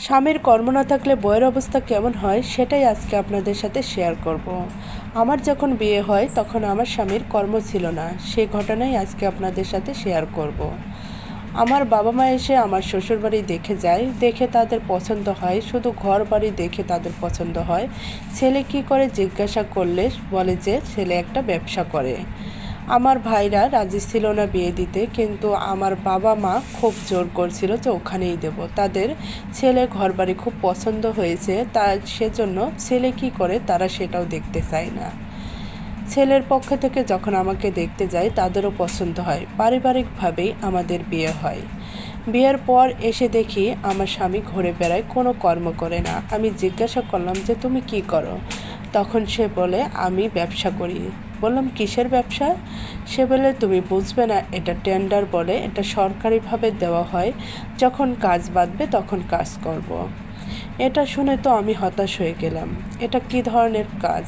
স্বামীর কর্ম না থাকলে বউয়ের অবস্থা কেমন হয় সেটাই আজকে আপনাদের সাথে শেয়ার করব। আমার যখন বিয়ে হয় তখন আমার স্বামীর কর্ম ছিল না, সেই ঘটনাই আজকে আপনাদের সাথে শেয়ার করব। আমার বাবা মা এসে আমার শ্বশুরবাড়ি দেখে যায়, দেখে তাদের পছন্দ হয়, শুধু ঘর বাড়ি দেখে তাদের পছন্দ হয়। ছেলে কি করে জিজ্ঞাসা করলে বলে যে ছেলে একটা ব্যবসা করে। আমার ভাইরা রাজি ছিল না বিয়ে দিতে, কিন্তু আমার বাবা মা খুব জোর করছিল যে ওখানেই দেব। তাদের ছেলে ঘরবাড়ি খুব পছন্দ হয়েছে, তার সেজন্য ছেলে কি করে তারা সেটাও দেখতে চায় না। ছেলের পক্ষ থেকে যখন আমাকে দেখতে যায় তাদেরও পছন্দ হয়, পারিবারিকভাবেই আমাদের বিয়ে হয়। বিয়ের পর এসে দেখি আমার স্বামী ঘুরে বেড়ায়, কোনো কর্ম করে না। আমি জিজ্ঞাসা করলাম যে তুমি কি করো? তখন সে বলে আমি ব্যবসা করি। বললাম কিসের ব্যবসা? সে বলে তুমি বুঝবে না, এটা টেন্ডার বলে, এটা সরকারিভাবে দেওয়া হয়, যখন কাজ বাঁধবে তখন কাজ করব। এটা শুনে তো আমি হতাশ হয়ে গেলাম, এটা কি ধরনের কাজ?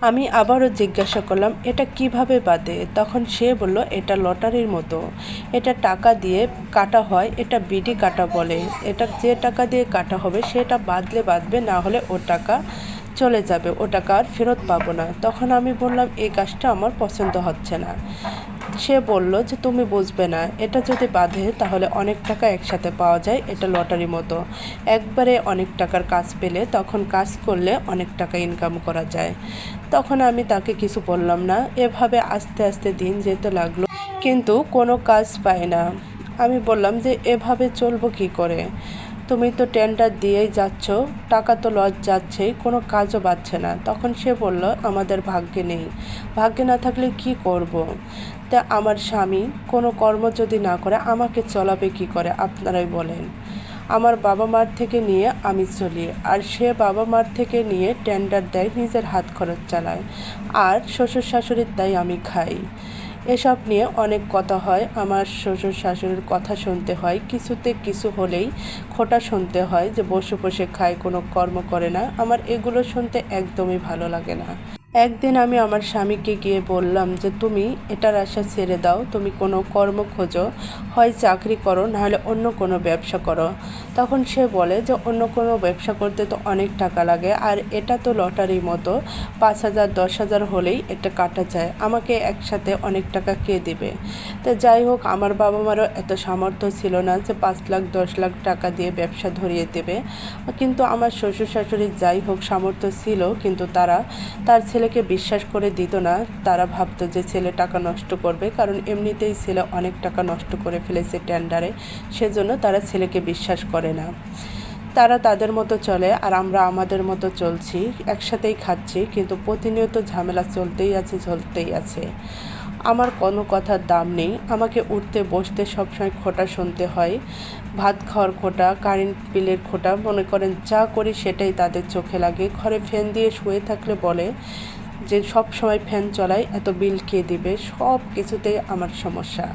আমি আবারও জিজ্ঞাসা করলাম এটা কিভাবে বাঁধে? তখন সে বলল এটা লটারির মতো, এটা টাকা দিয়ে কাটা হয়, এটা বিডি কাটা বলে। এটা যে টাকা দিয়ে কাটা হবে সেটা বাঁধলে বাঁধবে, না হলে ও টাকা চলে যাবে, ও টাকা আর ফেরত পাবো না। তখন আমি বললাম এই কাজটা আমার পছন্দ হচ্ছে না। সে বলল যে তুমি বুঝবে না, এটা যদি বাঁধে তাহলে অনেক টাকা একসাথে পাওয়া যায়, এটা লটারি মতো, একবারে অনেক টাকার কাজ পেলে তখন কাজ করলে অনেক টাকা ইনকাম করা যায়। তখন আমি তাকে কিছু বললাম না। এভাবে আস্তে আস্তে দিন যেতে লাগলো, কিন্তু কোনো কাজ পাই না। আমি বললাম যে এভাবে চলবো কি করে? তুমি তো টেন্ডার দিয়েই যাচ্ছ, টাকা তো লস যাচ্ছেই, কোনো কাজও পাচ্ছে না। তখন সে বলল আমাদের ভাগ্যে নেই, ভাগ্যে না থাকলে কি করব। তা আমার স্বামী কোনো কর্ম যদি না করে আমাকে চলাবে কি করে আপনারাই বলেন। আমার বাবা মার থেকে নিয়ে আমি চলি, আর সে বাবা মার থেকে নিয়ে টেন্ডার দেয়, নিজের হাত খরচ চালায়, আর শ্বশুর শাশুড়ির তাই আমি খাই। এসব নিয়ে অনেক কথা হয়, আমার শ্বশুর শাশুড়ির কথা শুনতে হয়, কিছুতে কিছু হলেই খোঁটা শুনতে হয় যে বসে বসে খায়, কোনো কর্ম করে না। আমার এগুলো শুনতে একদমই ভালো লাগে না। একদিন আমি আমার স্বামীকে গিয়ে বললাম যে তুমি এটার আশা ছেড়ে দাও, তুমি কোনো কর্ম খোঁজো, হয় চাকরি করো, নাহলে অন্য কোনো ব্যবসা করো। তখন সে বলে যে অন্য কোনো ব্যবসা করতে তো অনেক টাকা লাগে, আর এটা তো লটারির মতো, 5,000 10,000 হলেই এটা কাটা যায়, আমাকে একসাথে অনেক টাকা কে দিবে? তো যাই হোক, আমার বাবা মারও এত সামর্থ্য ছিল না যে 5 লাখ 10 লাখ টাকা দিয়ে ব্যবসা ধরিয়ে দেবে। কিন্তু আমার শ্বশুর শাশুড়ির যাই হোক সামর্থ্য ছিল, কিন্তু তারা তার ছেলেকে বিশ্বাস করে দিত না। তারা ভাবতো যে ছেলে টাকা নষ্ট করবে, কারণ এমনিতেই ছেলে অনেক টাকা নষ্ট করে ফেলেছে টেন্ডারে, সেজন্য তারা ছেলেকে বিশ্বাস করে না। তারা তাদের মতো চলে, আর আমরা আমাদের মতো চলছি, একসাথেই খাচ্ছি, কিন্তু প্রতিনিয়ত ঝামেলা চলতেই আছে। আমার কোনো কথার দাম নেই, আমাকে উঠতে বসতে সবসময় খোঁটা শুনতে হয়, ভাত খাওয়ার খোঁটা, কারেন্ট বিলের খোঁটা, মনে করেন যা করি সেটাই তাদের চোখে লাগে। ঘরে ফ্যান দিয়ে শুয়ে থাকলে বলে যে সব সময় ফ্যান চলাই, এত বিল কে দিবে? সব কিছুতেই আমার সমস্যা।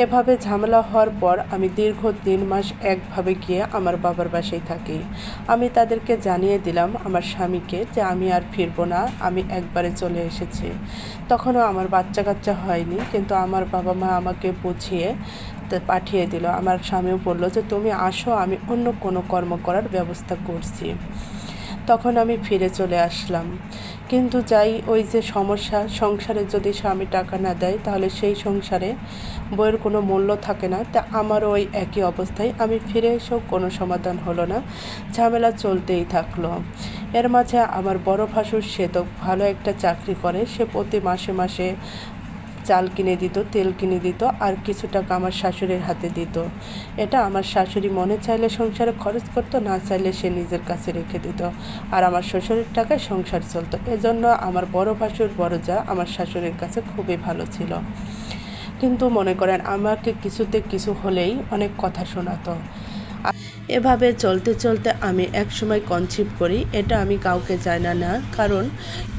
এভাবে ঝামেলা হওয়ার পর আমি দীর্ঘ 3 মাস একভাবে গিয়ে আমার বাবার বাসায় থাকি। আমি তাদেরকে জানিয়ে দিলাম আমার স্বামীকে যে আমি আর ফিরবো না, আমি একবারে চলে এসেছি। তখনও আমার বাচ্চা কাচ্চা হয়নি, কিন্তু আমার বাবা মা আমাকে বুঝিয়ে পাঠিয়ে দিল। আমার স্বামীও বলল যে তুমি আসো, আমি অন্য কোনো কর্ম করার ব্যবস্থা করছি। তখন আমি ফিরে চলে আসলাম। কিন্তু যাই, ওই যে সমস্যা, সংসারে যদি স্বামী টাকা না দেয় তাহলে সেই সংসারে বইয়ের কোনো মূল্য থাকে না। তা আমারও ওই একই অবস্থায়, আমি ফিরে এসেও কোনো সমাধান হলো না, ঝামেলা চলতেই থাকলো। এর মাঝে আমার বড় ভাসুর, সে তো ভালো একটা চাকরি করে, সে প্রতি মাসে মাসে চাল কিনে দিত, তেল কিনে দিত, আর কিছু টাকা আমার শাশুড়ির হাতে দিত। এটা আমার শাশুড়ি মনে চাইলে সংসারে খরচ করতো, না চাইলে সে নিজের কাছে রেখে দিত, আর আমার শ্বশুরের টাকায় সংসার চলতো। এজন্য আমার বড় ভাসুর বড় যা আমার শাশুড়ির কাছে খুবই ভালো ছিল। কিন্তু মনে করেন আমাকে কিছুতে কিছু হলেই অনেক কথা শোনাতো। এভাবে চলতে চলতে আমি একসময় কনসিভ করি। এটা আমি কাউকে জানা না, কারণ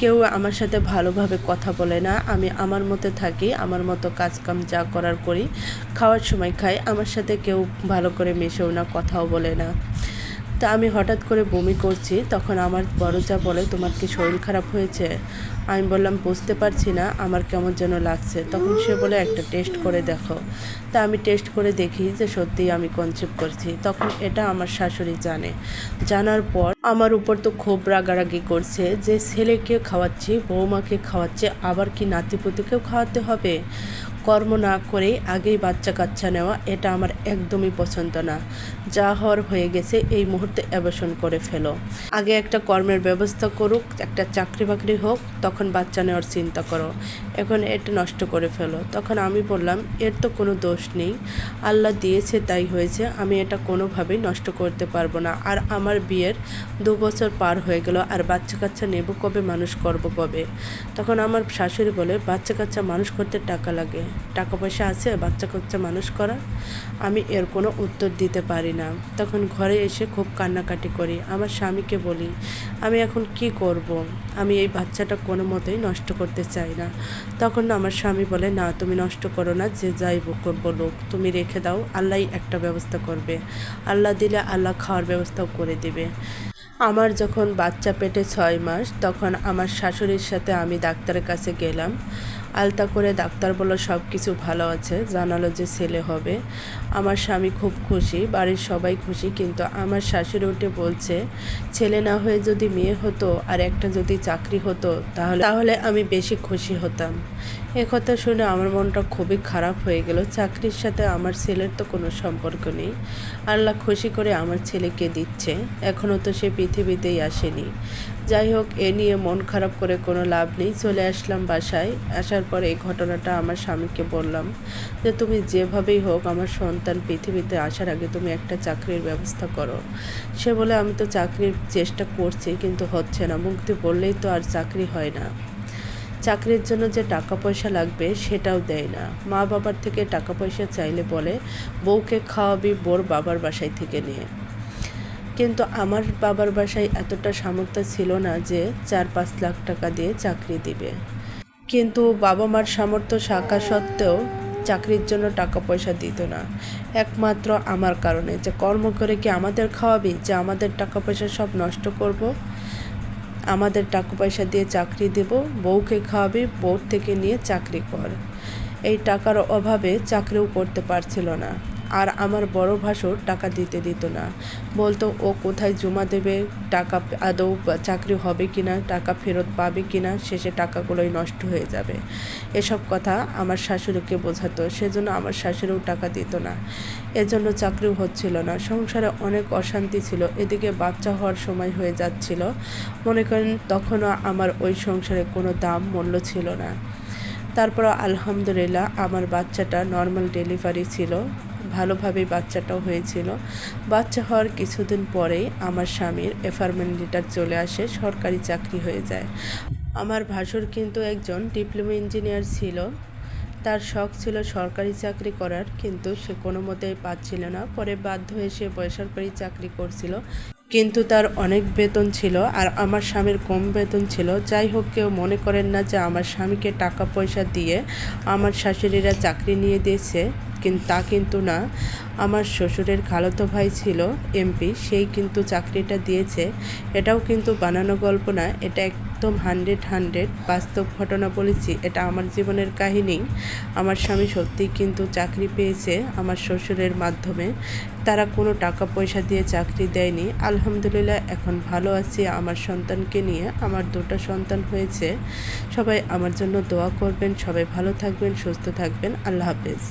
কেউ আমার সাথে ভালোভাবে কথা বলে না। আমি আমার মতো থাকি, আমার মতো কাজকাম যা করার করি, খাওয়ার সময় খাই, আমার সাথে কেউ ভালো করে মেশেও না, কথাও বলে না। তা আমি হঠাৎ করে বমি করছি, তখন আমার বড় যা বলে, তোমার কি শরীর খারাপ হয়েছে? আমি বললাম বুঝতে পারছি না, আমার কেমন যেন লাগছে। তখন সে বলে একটা টেস্ট করে দেখো। তা আমি টেস্ট করে দেখি যে সত্যিই আমি কনসিভ করছি। তখন এটা আমার শাশুড়ি জানার পর আমার উপর তো খুব রাগারাগি করছে যে ছেলেকে খাওয়াচ্ছি, বৌমাকে খাওয়াচ্ছে, আবার কি নাতিপুতিকেও খাওয়াতে হবে? কর্ম না করেই আগেই বাচ্চা কাচ্চা নেওয়া, এটা আমার একদমই পছন্দ না। যা হওয়ার হয়ে গেছে, এই মুহূর্তে অ্যাবর্শন করে ফেলো। আগে একটা কর্মের ব্যবস্থা করুক, একটা চাকরি বাকরি হোক, তখন বাচ্চা নেওয়ার চিন্তা করো। এখন এটা নষ্ট করে ফেলো। তখন আমি বললাম, এর তো কোনো দোষ নেই, আল্লাহ দিয়েছে তাই হয়েছে, আমি এটা কোনোভাবেই নষ্ট করতে পারবো না। আর আমার বিয়ের 2 বছর পার হয়ে গেল, আর বাচ্চা কাচ্চা নেব কবে, মানুষ করব কবে? তখন আমার শাশুড়ি বলে, বাচ্চা কাচ্চা মানুষ করতে টাকা লাগে, টাকা পয়সা আছে বাচ্চা কাচ্চা মানুষ করার? আমি এর কোনো উত্তর দিতে পারি না। তখন ঘরে এসে খুব কান্নাকাটি করি। আমার স্বামীকে বলি, আমি এখন কি করব? আমি এই বাচ্চাটা কোনো মতেই নষ্ট করতে চাই না। তখন আমার স্বামী বলে, না তুমি নষ্ট করো না, যে যাই বলুক তুমি রেখে দাও, আল্লাহই একটা ব্যবস্থা করবে। আল্লাহ দিলে আল্লাহ খাওয়ার ব্যবস্থাও করে দেবে। আমার যখন বাচ্চা পেটে 6 মাস, তখন আমার শাশুড়ির সাথে আমি ডাক্তারের কাছে গেলাম। আলতা করে ডাক্তার বলল সব কিছু ভালো আছে, জানালো যে ছেলে হবে। আমার স্বামী খুব খুশি, বাড়ির সবাই খুশি, কিন্তু আমার শাশুড়ি উঠে বলছে, ছেলে না হয়ে যদি মেয়ে হতো আর একটা যদি চাকরি হতো তাহলে আমি বেশি খুশি হতাম। কথা শুনে আমার মনটা খুবই খারাপ হয়ে গেল। চাকরির সাথে আমার ছেলের তো কোনো সম্পর্ক নেই, আল্লাহ খুশি করে আমার ছেলেকে দিচ্ছে, এখনও তো সে পৃথিবীতেই আসেনি। যাই হোক, এ নিয়ে মন খারাপ করে কোনো লাভ নেই। চলে আসলাম বাসায়। আসার পর এই ঘটনাটা আমার স্বামীকে বললাম যে তুমি যেভাবেই হোক আমার সন্তান পৃথিবীতে আসার আগে তুমি একটা চাকরির ব্যবস্থা করো। সে বলে, আমি তো চাকরির চেষ্টা করছি কিন্তু হচ্ছে না, মুক্তি বললেই তো আর চাকরি হয় না। চাকরির জন্য যে টাকা পয়সা লাগবে সেটাও দেয় না। মা বাবার থেকে টাকা পয়সা চাইলে বলে বউকে খাওয়াবি বোর বাবার বাসায় থেকে নিয়ে। কিন্তু আমার বাবার বাসায় এতটা সামর্থ্য ছিল না যে 4-5 লাখ টাকা দিয়ে চাকরি দিবে। কিন্তু বাবা মার সামর্থ্য থাকা সত্ত্বেও চাকরির জন্য টাকা পয়সা দিত না, একমাত্র আমার কারণে। যে কর্ম করে কি আমাদের খাওয়াবি, যে আমাদের টাকা পয়সা সব নষ্ট করব? আমাদের টাকা পয়সা দিয়ে চাকরি দেব, বউকে খাওয়াবি, বউর থেকে নিয়ে চাকরি কর। এই টাকার অভাবে চাকরিও করতে পারছিল না। আর আমার বড় ভাসুর টাকা দিত না, বলতো ও কোথায় জমা দেবে, টাকা আদৌ চাকরি হবে কিনা, টাকা ফেরত পাবে কিনা, শেষে টাকাগুলোই নষ্ট হয়ে যাবে। এসব কথা আমার শাশুড়িকে বোঝাতো, সেজন্য আমার শাশুড়িও টাকা দিত না, এজন্য চাকরিও হচ্ছিল না। সংসারে অনেক অশান্তি ছিল, এদিকে বাচ্চা হওয়ার সময় হয়ে যাচ্ছিল। মনে করেন তখনও আমার ওই সংসারে কোনো দাম মূল্য ছিল না। তারপর আলহামদুলিল্লাহ আমার বাচ্চাটা নর্মাল ডেলিভারি ছিল, ভালোভাবেই বাচ্চাটাও হয়েছিল। বাচ্চা হওয়ার কিছুদিন পরেই আমার স্বামীর অ্যাপয়েন্টমেন্ট লেটার চলে আসে, সরকারি চাকরি হয়ে যায়। আমার ভাসুর কিন্তু একজন ডিপ্লোমা ইঞ্জিনিয়ার ছিল, তার শখ ছিল সরকারি চাকরি করার, কিন্তু সে কোনো মতেই পাচ্ছিল না। পরে বাধ্য হয়ে সে বেসরকারি চাকরি করছিল, কিন্তু তার অনেক বেতন ছিল আর আমার স্বামীর কম বেতন ছিল। যাই হোক, কেউ মনে করেন না যে আমার স্বামীকে টাকা পয়সা দিয়ে আমার শাশুড়িরা চাকরি নিয়ে দিয়েছে, তা কিন্তু না। আমার শ্বশুরের খালাতো ভাই ছিল এমপি, সেই কিন্তু চাকরিটা দিয়েছে। এটাও কিন্তু বানানো গল্প না, এটা একদম 100 বাস্তব ঘটনা বলেছি। এটা আমার জীবনের কাহিনী। আমার স্বামী সত্যিই কিন্তু চাকরি পেয়েছে আমার শ্বশুরের মাধ্যমে, তারা কোনো টাকা পয়সা দিয়ে চাকরি দেয়নি। আলহামদুলিল্লাহ এখন ভালো আছি আমার সন্তানকে নিয়ে। আমার 2টা সন্তান হয়েছে। সবাই আমার জন্য দোয়া করবেন, সবাই ভালো থাকবেন, সুস্থ থাকবেন। আল্লাহ হাফেজ।